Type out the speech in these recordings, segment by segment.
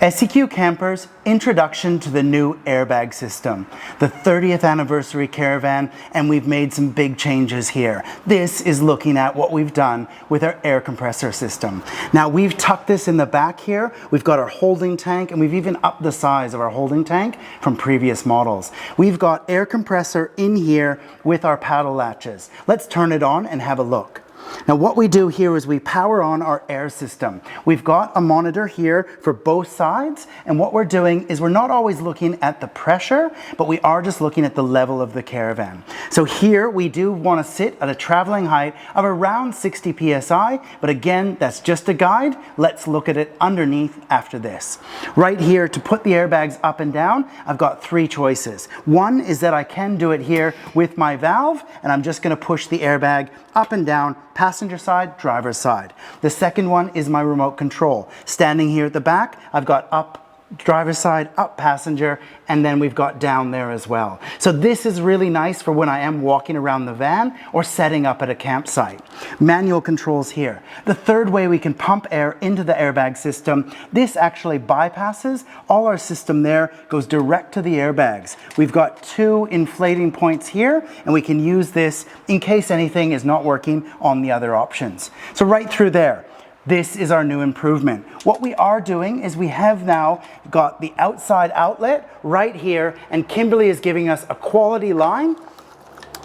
SEQ Campers introduction to the new airbag system, the 30th anniversary Caravan, and we've made some big changes here. This is looking at what we've done with our air compressor system. Now we've tucked this in the back here, we've got our holding tank, and we've even upped the size of our holding tank from previous models. We've got air compressor in here with our paddle latches. Let's turn it on and have a look. Now what we do here is we power on our air system. We've got a monitor here for both sides, and what we're doing is we're not always looking at the pressure, but we are just looking at the level of the Caravan. So here we do want to sit at a traveling height of around 60 psi, but again, that's just a guide. Let's look at it underneath after this. Right here, to put the airbags up and down, I've got three choices. One is that I can do it here with my valve, and I'm just going to push the airbag up and down, passenger side, driver's side. The second one is my remote control. Standing here at the back, I've got up driver's side, up passenger, and then we've got down there as well. So this is really nice for when I am walking around the van or setting up at a campsite. Manual controls here. The third way we can pump air into the airbag system, this actually bypasses all our system there, goes direct to the airbags. We've got two inflating points here, and we can use this in case anything is not working on the other options. So right through there. This is our new improvement. What we are doing is we have now got the outside outlet right here, and Kimberley is giving us a quality line,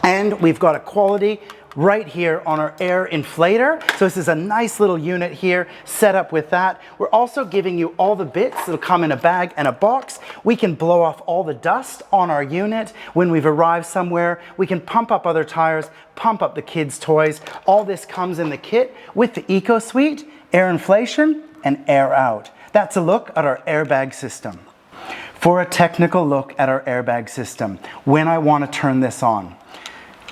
and we've got a quality right here on our air inflator. So this is a nice little unit here set up with that. We're also giving you all the bits that'll come in a bag and a box. We can blow off all the dust on our unit when we've arrived somewhere. We can pump up other tires, pump up the kids' toys. All this comes in the kit with the Eco Suite, air inflation, and air out. That's a look at our airbag system. For a technical look at our airbag system, when I want to turn this on,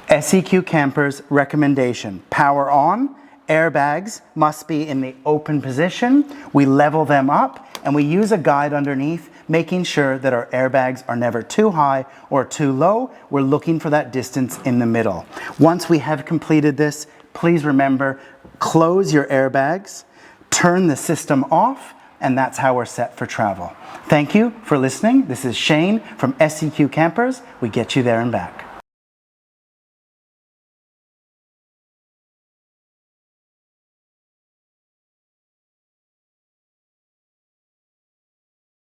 SEQ Campers recommendation: power on, airbags must be in the open position. We level them up and we use a guide underneath, making sure that our airbags are never too high or too low. We're looking for that distance in the middle. Once we have completed this, please remember, close your airbags, turn the system off, and that's how we're set for travel. Thank you for listening. This is Shane from SEQ Campers. We get you there and back.